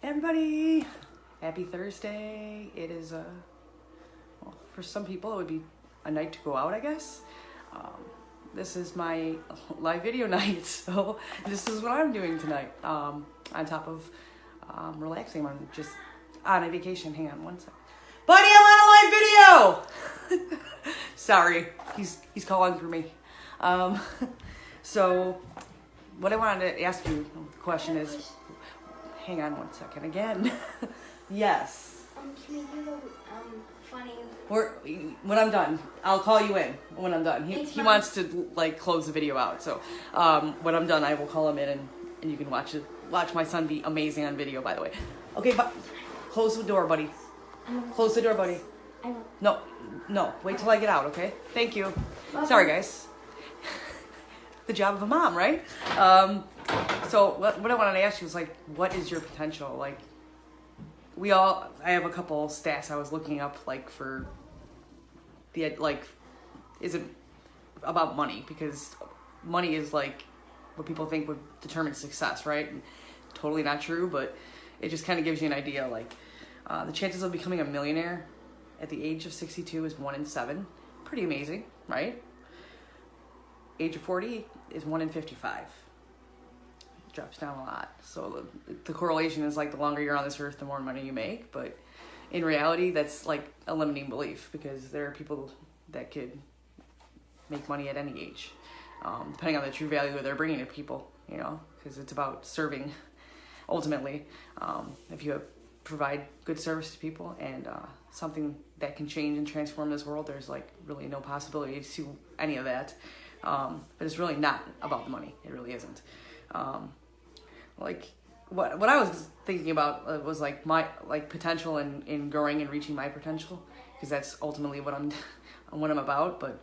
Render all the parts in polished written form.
Hey everybody, happy Thursday. It is well, for some people it would be a night to go out, I guess. This is my live video night, so this is what I'm doing tonight. On top of relaxing, I'm just on a vacation. Hang on one sec. Buddy, I'm on a live video! Sorry, he's calling for me. So what I wanted to ask you, the question is, hang on one second again. Yes. Can we do the funny? When I'm done, I'll call you in when I'm done. He wants to like close the video out, so when I'm done, I will call him in and you can watch my son be amazing on video. By the way, okay, but close the door, buddy. Close the door, buddy. I won't. No, wait till I get out, okay? Thank you. Sorry, guys. The job of a mom, right? So what I wanted to ask you is like, what is your potential? Like, I have a couple stats I was looking up, like for is it about money? Because money is like what people think would determine success, right? Totally not true, but it just kind of gives you an idea. Like, the chances of becoming a millionaire at the age of 62 is 1 in 7. Pretty amazing, right? Age of 40 is 1 in 55. Drops down a lot. So the correlation is like the longer you're on this earth, the more money you make. But in reality, that's like a limiting belief, because there are people that could make money at any age, depending on the true value that they're bringing to people, you know, because it's about serving ultimately. If you provide good service to people and something that can change and transform this world, there's like really no possibility to do any of that. But it's really not about the money. It really isn't. Like what I was thinking about was like my potential in growing and reaching my potential, because that's ultimately what I'm about. But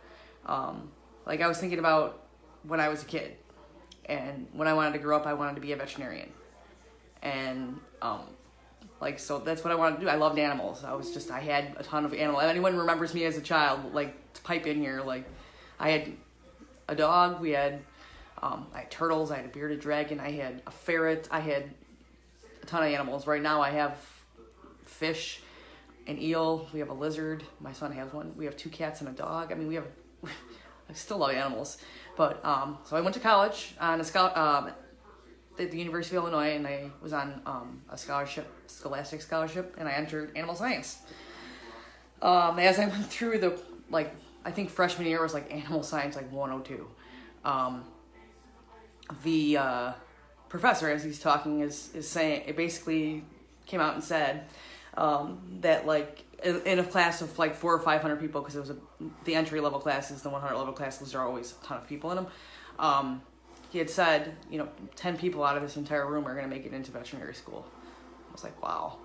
like I was thinking about when I was a kid, and when I wanted to grow up, I wanted to be a veterinarian, and so that's what I wanted to do. I loved animals. I had a ton of animals. If anyone remembers me as a child, like, to pipe in here, like, I had a dog, I had turtles, I had a bearded dragon, I had a ferret, I had a ton of animals. Right now I have fish, an eel, we have a lizard, my son has one, we have 2 cats and a dog. I mean, I still love animals. But, so I went to college on at the University of Illinois, and I was on a scholastic scholarship, and I entered animal science. As I went through I think freshman year was like animal science, like 102. The professor, as he's talking, is saying, it basically came out and said that like in a class of like 400 or 500 people, because it was the entry level classes, the 100 level classes are always a ton of people in them. He had said, 10 people out of this entire room are going to make it into veterinary school. I was like, wow,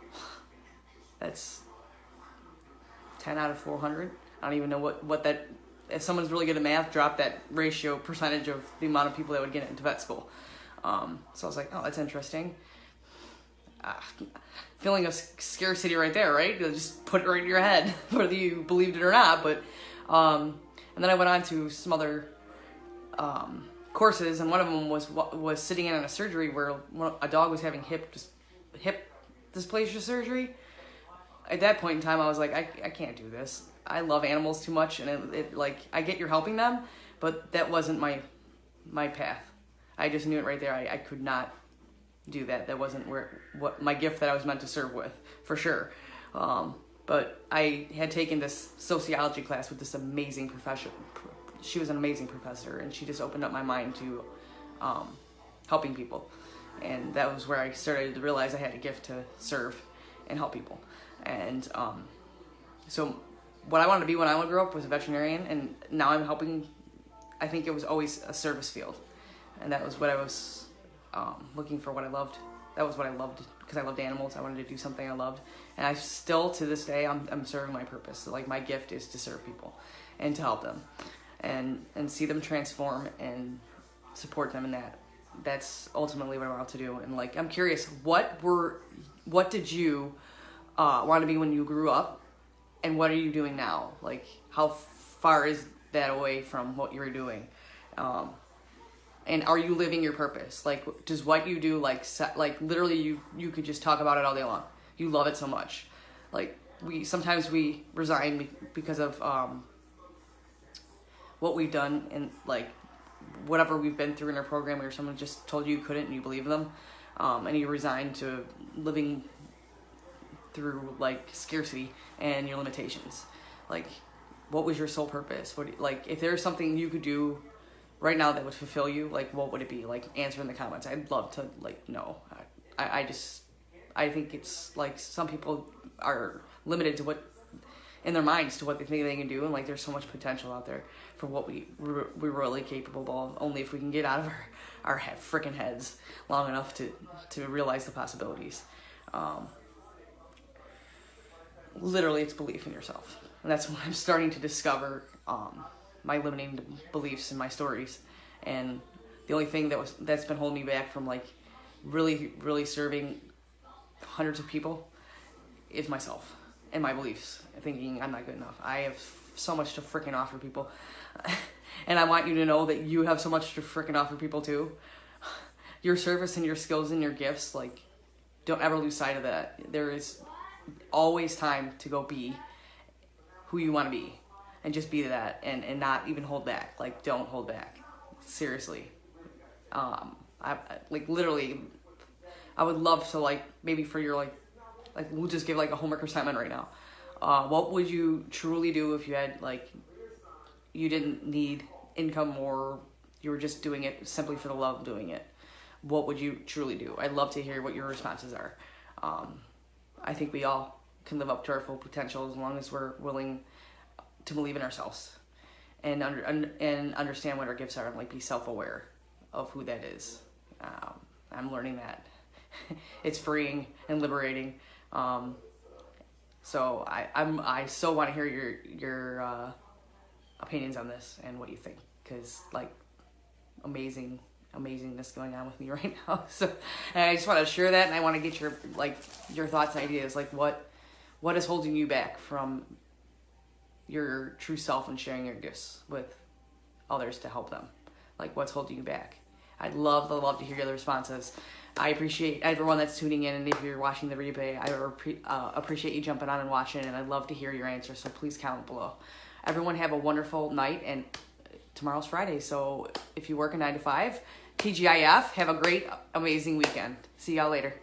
that's 10 out of 400. I don't even know what that, if someone's really good at math, drop that ratio percentage of the amount of people that would get into vet school. So I was like, oh, that's interesting. Feeling of scarcity right there, right? They'll just put it right in your head, whether you believed it or not. But, and then I went on to some other courses, and one of them was sitting in on a surgery where a dog was having hip dysplasia surgery. At that point in time, I was like, I can't do this. I love animals too much, and it I get you're helping them, but that wasn't my path. I just knew it right there. I could not do that. That wasn't what my gift that I was meant to serve with, for sure. But I had taken this sociology class with this amazing professor. She was an amazing professor, and she just opened up my mind to helping people. And that was where I started to realize I had a gift to serve and help people. And so what I wanted to be when I would grow up was a veterinarian, and now I'm helping. I think it was always a service field, and that was what I was looking for, what I loved. That was what I loved, because I loved animals. I wanted to do something I loved, and I still, to this day, I'm serving my purpose. So, like, my gift is to serve people and to help them and see them transform and support them in that. That's ultimately what I'm out to do. And like, I'm curious, what did you want to be when you grew up, and what are you doing now? Like, how far is that away from what you were doing? And are you living your purpose? Like, does what you do, like literally you could just talk about it all day long. You love it so much. Like, sometimes we resign because of what we've done, and like whatever we've been through in our program, or someone just told you couldn't and you believe them, and you resign to living through like scarcity and your limitations. Like, what was your sole purpose? Like, if there's something you could do right now that would fulfill you, like, what would it be? Like, answer in the comments. I'd love to like know. I think it's like some people are limited to what in their minds to what they think they can do, and like there's so much potential out there for what we're really capable of, only if we can get out of our freaking heads long enough to realize the possibilities. Literally, it's belief in yourself, and that's when I'm starting to discover my limiting beliefs in my stories. And the only thing that's been holding me back from like really serving hundreds of people is myself and my beliefs, thinking I'm not good enough. I have so much to freaking offer people. And I want you to know that you have so much to freaking offer people too. Your service and your skills and your gifts, like, don't ever lose sight of that. There is always time to go be who you want to be, and just be that, and not even hold back. Like, don't hold back. Seriously. I like, literally, I would love to, like, maybe for your, like we'll just give like a homework assignment right now. What would you truly do if you had, like, you didn't need income, or you were just doing it simply for the love of doing it? What would you truly do? I'd love to hear what your responses are. I think we all can live up to our full potential as long as we're willing to believe in ourselves and understand what our gifts are, and like be self-aware of who that is. I'm learning that. It's freeing and liberating. So I so want to hear your opinions on this and what you think, because like amazingness going on with me right now. So, and I just want to share that, and I want to get your thoughts and ideas, like what is holding you back from your true self and sharing your gifts with others to help them. Like, what's holding you back? I'd love to hear the responses. I appreciate everyone that's tuning in, and if you're watching the replay, I appreciate you jumping on and watching, and I'd love to hear your answers, so please comment below. Everyone have a wonderful night, and tomorrow's Friday, so if you work a 9 to 5, TGIF, have a great, amazing weekend. See y'all later.